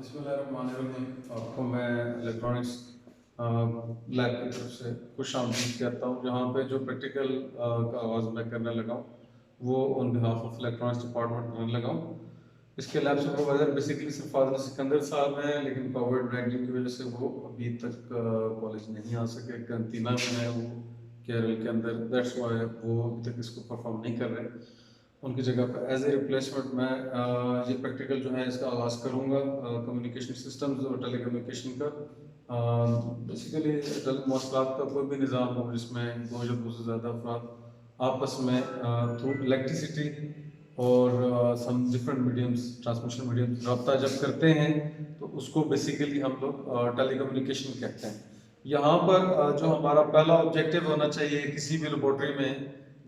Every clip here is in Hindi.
बिस्मिल्लाहिर्रहमानिर्रहीम। आपको मैं इलेक्ट्रॉनिक्स लैब की तरफ से खुश आमदीद कहता हूँ, जहाँ पे जो प्रैक्टिकल का आगाज़ मैं करने लगा हूँ वो on behalf of electronics department करने लगा हूँ। इसके लैब सुपरवाइज़र बेसिकली सिर्फ फादर सिकंदर साहब हैं, लेकिन कोविड-19 की वजह से वो अभी तक कॉलेज नहीं आ सके। कैंटीना में है वो केरल के अंदर, दैट्स वाई वो अभी तक इसको परफॉर्म नहीं कर रहे। उनकी जगह पर एज ए रिप्लेसमेंट मैं ये प्रैक्टिकल जो है इसका आगाज़ करूँगा कम्युनिकेशन सिस्टम्स और टेली कम्युनिकेशन का। बेसिकली मौसलात का कोई भी निज़ाम हो जिसमें दो या दो से ज़्यादा अफराद आपस में थ्रू इलेक्ट्रिसिटी और some different mediums, transmission mediums रब्ता जब करते हैं तो उसको बेसिकली हम लोग टेली कम्युनिकेशन कहते हैं। यहाँ पर जो हमारा पहला ऑब्जेक्टिव होना चाहिए किसी भी लेबोरेटरी में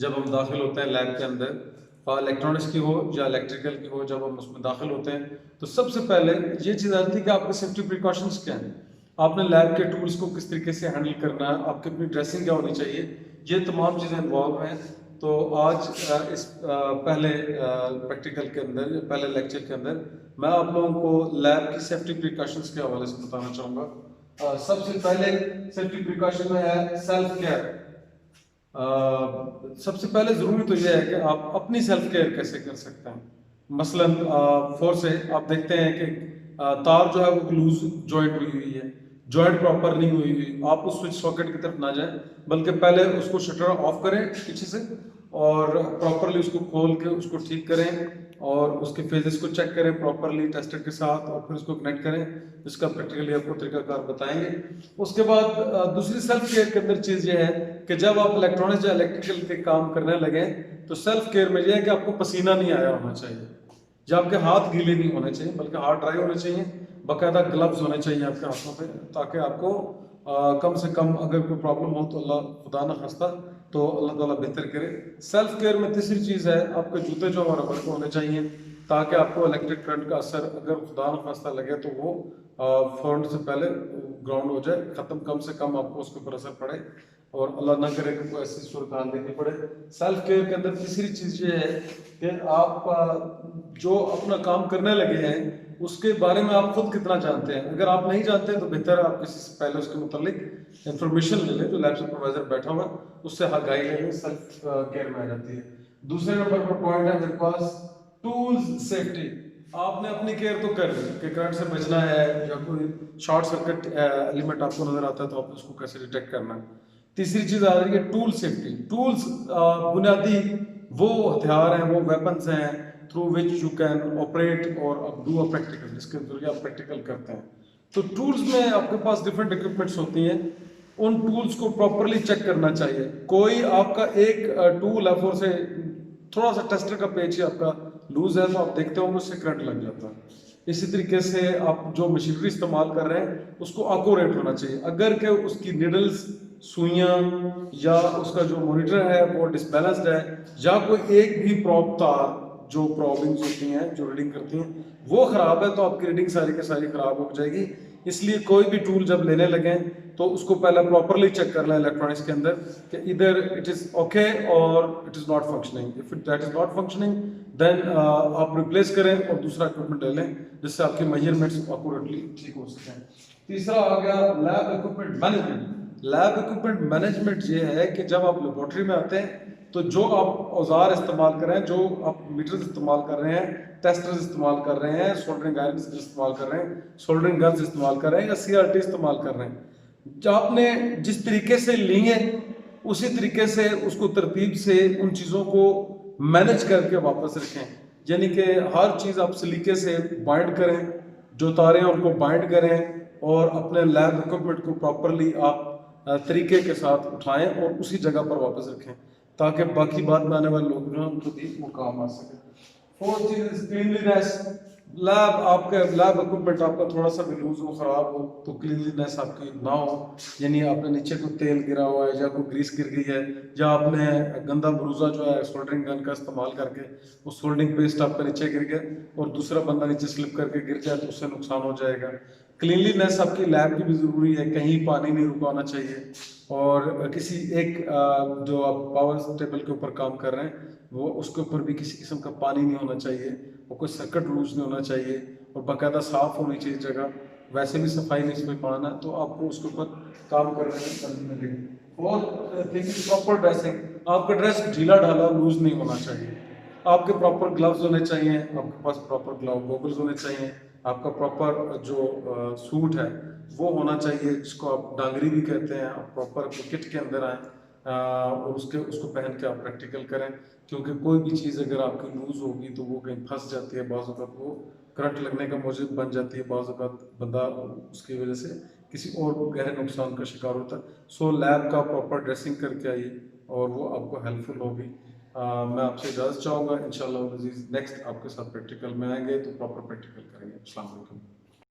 जब हम दाखिल होते हैं लैब के अंदर, इलेक्ट्रॉनिक्स की हो या इलेक्ट्रिकल की हो, जब हम उसमें दाखिल होते हैं तो सबसे पहले ये चीज़ आती है कि आपके सेफ्टी प्रिकॉशंस क्या हैं, आपने लैब के टूल्स को किस तरीके से हैंडल करना है, आपकी अपनी ड्रेसिंग क्या होनी चाहिए, ये तमाम चीज़ें इन्वॉल्व हैं। तो आज इस पहले प्रैक्टिकल के अंदर, पहले लेक्चर के अंदर मैं आप लोगों को लैब की सेफ्टी प्रिकॉशंस के हवाले से बताना चाहूँगा। सबसे पहले सेफ्टी प्रिकॉशन में है सेल्फ केयर। सबसे पहले ज़रूरी तो यह है कि आप अपनी सेल्फ केयर कैसे कर सकते हैं। मसलन फोर से आप देखते हैं कि तार जो है वो लूज जॉइंट हुई हुई है, जॉइंट प्रॉपर नहीं हुई हुई, आप उस स्विच सॉकेट की तरफ ना जाएं, बल्कि पहले उसको शटर ऑफ करें पीछे से और प्रॉपरली उसको खोल के उसको ठीक करें और उसके फेजेस को चेक करें प्रॉपरली टेस्टर के साथ और फिर उसको कनेक्ट करें। इसका प्रैक्टिकली आपको तरीकाकार बताएंगे। उसके बाद दूसरी सेल्फ केयर के अंदर चीज़ ये है कि जब आप इलेक्ट्रॉनिक्स या इलेक्ट्रिकल के काम करने लगे तो सेल्फ केयर में यह है कि आपको पसीना नहीं आया होना चाहिए या आपके हाथ गीले नहीं होने चाहिए, बल्कि हाथ ड्राई होने चाहिए। बाकायदा ग्लव्स होने चाहिए आपके हाथों पे, ताकि आपको कम से कम अगर कोई प्रॉब्लम हो तो अल्लाह खुदा ना खास्ता तो अल्लाह ताला बेहतर करे। सेल्फ केयर में तीसरी चीज़ है आपके जूते जो हमारे रबर के होने चाहिए, ताकि आपको इलेक्ट्रिक करंट का असर अगर खुदा न खास्ता लगे तो वो फौरन से पहले ग्राउंड हो जाए, ख़त्म, कम से कम आपको उसके ऊपर असर पड़े और अल्लाह ना करे कि कोई ऐसी सूरत हाल देखनी पड़े। सेल्फ केयर के अंदर तीसरी चीज़ ये है कि आप जो अपना काम करने लगे हैं उसके बारे में आप खुद कितना जानते हैं। अगर आप नहीं जानते तो बेहतर है आप किसी से पहले उसके मुतालिक इंफॉर्मेशन ले लें, जो लैब सुपरवाइजर बैठा हुआ उससे आगाही ले लें। सेल्फ केयर में आ जाती है। दूसरे नंबर पर पॉइंट है मेरे पास टूल्स सेफ्टी। आपने अपनी केयर तो कर ली कि करंट से बचना है या कोई शॉर्ट सर्किट एलिमेंट आपको नजर आता है तो आपको उसको कैसे डिटेक्ट करना है। तीसरी चीज आ रही है टूल सेफ्टी। टूल्स बुनियादी वो हथियार हैं, वो वेपन्स हैं through which you can operate और डू अ प्रैक्टिकल, जिसके जरिए आप प्रैक्टिकल करते हैं। तो टूल्स में आपके पास डिफरेंट इक्विपमेंट्स होती हैं, उन टूल्स को प्रॉपरली चेक करना चाहिए। कोई आपका एक टूल है फोर से थोड़ा सा टेस्टर का पेच ही आपका लूज है तो आप देखते होंगे उससे करंट लग जाता है। इसी तरीके से आप जो मशीनरी इस्तेमाल कर रहे हैं उसको एक्यूरेट होना चाहिए। अगर के उसकी निडल्स, सुइयां या उसका जो मॉनिटर है वो डिसबैलेंस्ड है या कोई एक भी प्रॉप तार जो प्रॉब्लम्स होती हैं जो रीडिंग करती हैं वो ख़राब है तो आपकी रीडिंग सारी की सारी ख़राब हो जाएगी। इसलिए कोई भी टूल जब लेने लगें तो उसको पहले प्रॉपरली चेक कर लें इलेक्ट्रॉनिक्स के अंदर कि इधर इट इज़ ओके और it is not functioning. If it that is not functioning then आप रिप्लेस करें और दूसरा इक्विपमेंट ले लें जिससे आपके मेजरमेंट्स एक्यूरेटली ठीक हो सकें। तीसरा आ गया lab equipment management. Lab equipment management ये है कि जब आप लेबोरेटरी में आते हैं तो जो आप औजार इस्तेमाल कर रहे हैं, जो आप मीटर्स इस्तेमाल कर रहे हैं, टेस्टर्स इस्तेमाल कर रहे हैं, सोल्डरिंग आयरन्स इस्तेमाल कर रहे हैं, सोल्डरिंग गन्स इस्तेमाल कर रहे हैं या सीआरटी इस्तेमाल कर रहे हैं, जो आपने जिस तरीके से ली है उसी तरीके से उसको तरतीब से उन चीज़ों को मैनेज करके वापस रखें। यानी कि हर चीज़ आप सलीके से बाइंड करें, जो तारे हैं उनको बाइंड करें और अपने लैब इक्विपमेंट को प्रॉपरली आप तरीके के साथ उठाएं और उसी जगह पर वापस रखें ताकि बाकी बाद में आने वाले लोग जो हैं उनको भी वो काम आ सके। फोर्थ चीज इज क्लीनलीनेस। लैब आपके लैब इक्विपमेंट आपका थोड़ा सा भी लूज हो, खराब हो तो क्लीनलीनेस आपकी ना हो, यानी आपने नीचे कोई तेल गिरा हुआ है या कोई ग्रीस गिर गई है या आपने गंदा बुरूजा जो है सोल्डरिंग गन का इस्तेमाल करके वो सोल्डरिंग पेस्ट आपके नीचे गिर गया और दूसरा बंदा नीचे स्लिप करके गिर जाए तो उससे नुकसान हो जाएगा। क्लीनलीनेस आपकी लैब की भी ज़रूरी है, कहीं पानी नहीं रुकाना चाहिए और किसी एक जो आप पावर टेबल के ऊपर काम कर रहे हैं वो उसके ऊपर भी किसी किस्म का पानी नहीं होना चाहिए और कोई सर्किट लूज नहीं होना चाहिए और बाकायदा साफ़ होनी चाहिए जगह। वैसे भी सफाई नहीं इसमें पाना, तो आपको उसके ऊपर काम करने में मदद मिलेगी। और थिंग इज प्रॉपर ड्रेसिंग। आपका ड्रेस ढीला ढाला लूज नहीं होना चाहिए। आपके प्रॉपर ग्लव्स होने चाहिए, आपके पास प्रॉपर ग्लव गॉगल्स होने चाहिए, आपका प्रॉपर जो सूट है वो होना चाहिए, जिसको आप डांगरी भी कहते हैं। आप प्रॉपर किट के अंदर आए और उसको पहन के आप प्रैक्टिकल करें, क्योंकि कोई भी चीज़ अगर आपकी लूज होगी तो वो कहीं फंस जाती है, बाज़ वक़्त वो करंट लगने का मौजूद बन जाती है, बाज़ वक़्त बंदा उसकी वजह से किसी और गहरे नुकसान का शिकार होता है। सो लैब का प्रॉपर ड्रेसिंग करके आइए और वो आपको हेल्पफुल होगी। मैं आपसे इजाज़त चाहूँगा, इंशाअल्लाह अज़ीज़ नेक्स्ट आपके साथ प्रैक्टिकल में आएंगे तो प्रॉपर प्रैक्टिकल करेंगे। अस्सलाम वालेकुम।